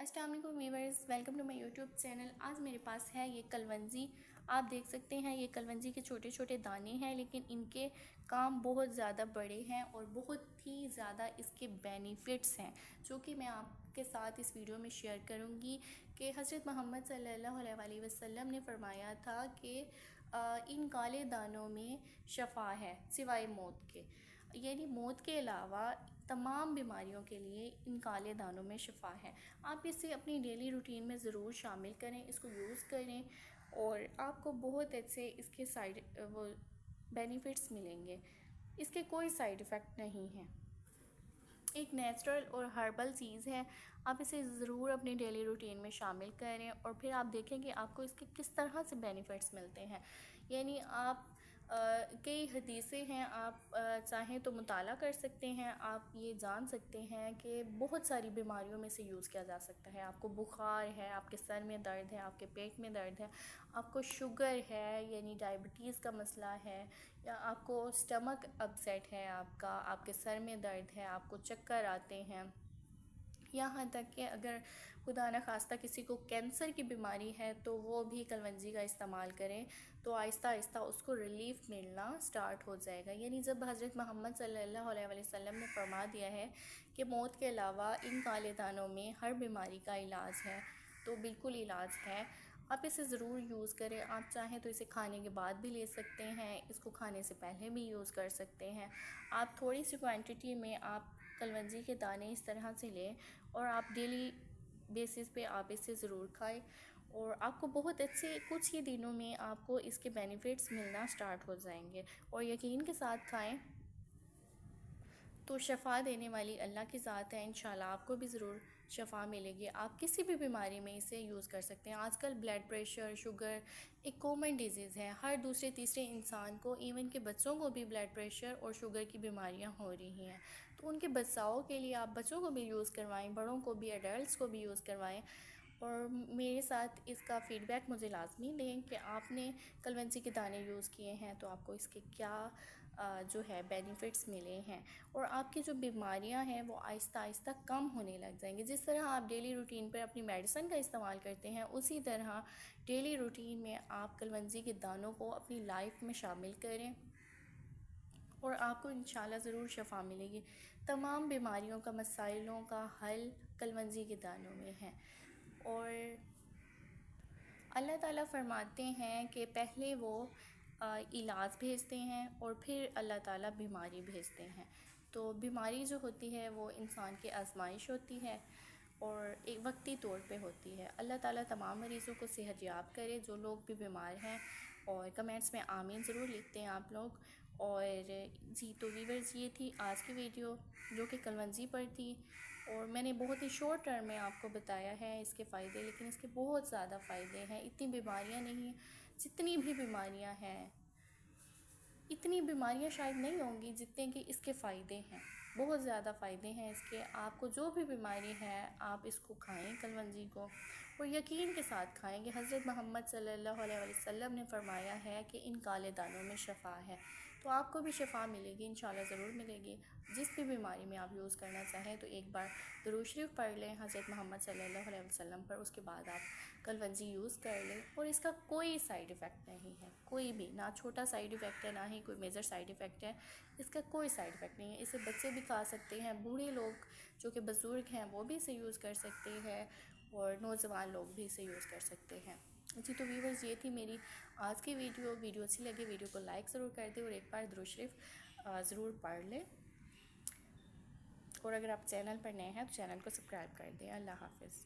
अस्सलाम वालेकुम viewers, welcome to my YouTube channel. आज मेरे पास है ये कलवंजी। आप देख सकते हैं ये कलवंजी के छोटे छोटे दाने हैं, लेकिन इनके काम बहुत ज़्यादा बड़े हैं और बहुत ही ज़्यादा इसके बेनिफिट्स हैं, जो कि मैं आपके साथ इस वीडियो में शेयर करूंगी। कि हज़रत मोहम्मद सल्लल्लाहु अलैहि वसल्लम ने फरमाया था कि इन काले दानों में शफ़ा है सिवाय मौत के, यानी मौत के अलावा तमाम बीमारियों के लिए इन काले दानों में शफ़ा है। आप इसे अपनी डेली रूटीन में ज़रूर शामिल करें, इसको यूज़ करें और आपको बहुत अच्छे इसके साइड वो बेनिफिट्स मिलेंगे। इसके कोई साइड इफ़ेक्ट नहीं हैं। एक नेचुरल और हर्बल चीज़ है। आप इसे ज़रूर अपनी डेली रूटीन में शामिल करें और फिर आप देखें कि आपको इसके किस तरह से बेनिफिट्स मिलते हैं। यानी आप कई हदीसें हैं, आप चाहें तो मुताला कर सकते हैं। आप ये जान सकते हैं कि बहुत सारी बीमारियों में से यूज़ किया जा सकता है। आपको बुखार है, आपके सर में दर्द है, आपके पेट में दर्द है, आपको शुगर है यानी डायबिटीज़ का मसला है, या आपको स्टमक अपसेट है, आपके सर में दर्द है, आपको चक्कर आते हैं, यहाँ तक कि अगर खुदा न खास्ता किसी को कैंसर की बीमारी है तो वो भी कलवंजी का इस्तेमाल करें तो आहिस्ता आहिस्ता उसको रिलीफ़ मिलना स्टार्ट हो जाएगा। यानी जब हज़रत मोहम्मद सल्लल्लाहु अलैहि वसल्लम ने फरमा दिया है कि मौत के अलावा इन काले दानों में हर बीमारी का इलाज है, तो बिल्कुल इलाज है। आप इसे ज़रूर यूज़ करें। आप चाहें तो इसे खाने के बाद भी ले सकते हैं, इसको खाने से पहले भी यूज़ कर सकते हैं। आप थोड़ी सी क्वांटिटी में आप कलवंजी के दाने इस तरह से लें और आप डेली बेसिस पे आप इसे ज़रूर खाएं और आपको बहुत अच्छे कुछ ही दिनों में आपको इसके बेनिफिट्स मिलना स्टार्ट हो जाएंगे। और यकीन के साथ खाएं तो शफ़ा देने वाली अल्लाह की ज़ात है, इंशाल्लाह आपको भी ज़रूर शफ़ा मिलेगी। आप किसी भी बीमारी में इसे यूज़ कर सकते हैं। आजकल ब्लड प्रेशर, शुगर एक कॉमन डिजीज़ है। हर दूसरे तीसरे इंसान को, इवन के बच्चों को भी ब्लड प्रेशर और शुगर की बीमारियां हो रही हैं। तो उनके बचाव के लिए आप बच्चों को भी यूज़ करवाएं, बड़ों को भी, एडल्ट्स को भी यूज़ करवाएं। और मेरे साथ इसका फ़ीडबैक मुझे लाज़मी दें कि आपने कलवंजी के दाने यूज़ किए हैं तो आपको इसके क्या जो है बेनिफिट्स मिले हैं और आपकी जो बीमारियां हैं वो आहिस्ता आहिस्ता कम होने लग जाएंगी। जिस तरह आप डेली रूटीन पर अपनी मेडिसिन का इस्तेमाल करते हैं, उसी तरह डेली रूटीन में आप कलवंजी के दानों को अपनी लाइफ में शामिल करें और आपको इंशाल्लाह ज़रूर शफ़ा मिलेगी। तमाम बीमारियों का, मसाइलों का हल कलवंजी के दानों में है। और अल्लाह ताला फरमाते हैं कि पहले वो इलाज भेजते हैं और फिर अल्लाह ताला बीमारी भेजते हैं। तो बीमारी जो होती है वो इंसान की आजमाइश होती है और एक वक्ती तौर पे होती है। अल्लाह ताला तमाम मरीज़ों को सेहत याब करे जो लोग भी बीमार हैं। और कमेंट्स में आमीन ज़रूर लिखते हैं आप लोग। और जी, तो व्यूअर्स, ये थी आज की वीडियो जो कि कलवंजी पर थी और मैंने बहुत ही शॉर्ट टर्म में आपको बताया है इसके फ़ायदे, लेकिन इसके बहुत ज़्यादा फ़ायदे हैं। इतनी बीमारियां नहीं हैं, जितनी भी बीमारियां हैं, इतनी बीमारियां शायद नहीं होंगी जितने कि इसके फ़ायदे हैं। बहुत ज़्यादा फ़ायदे हैं इसके। आपको जो भी बीमारी है आप इसको खाएं कलवंजी को, और यकीन के साथ खाएं कि हज़रत मोहम्मद सल्लल्लाहु अलैहि वसल्लम ने फरमाया है कि इन काले दानों में शफ़ा है। तो आपको भी शफ़ा मिलेगी, इंशाल्लाह ज़रूर मिलेगी। जिस भी बीमारी में आप यूज़ करना चाहें तो एक बार दुरूद शरीफ पढ़ लें हज़रत मोहम्मद सल्लल्लाहु अलैहि वसल्लम पर, उसके बाद आप कलवंजी यूज़ कर लें। और इसका कोई साइड इफ़ेक्ट नहीं है, कोई भी, ना छोटा साइड इफ़ेक्ट है ना ही कोई मेजर साइड इफ़ेक्ट है। इसका कोई साइड इफ़ेक्ट नहीं है। इसे बच्चे भी खा सकते हैं, बूढ़े लोग जो कि बुज़ुर्ग हैं वो भी इसे यूज़ कर सकते हैं और नौजवान लोग भी इसे यूज़ कर सकते हैं। जी, तो व्यूअर्स, ये थी मेरी आज की वीडियो अच्छी लगी वीडियो को लाइक ज़रूर कर दें और एक बार दुरूद शरीफ ज़रूर पढ़ लें। और अगर आप चैनल पर नए हैं तो चैनल को सब्सक्राइब कर दें। अल्लाह हाफ़िज़।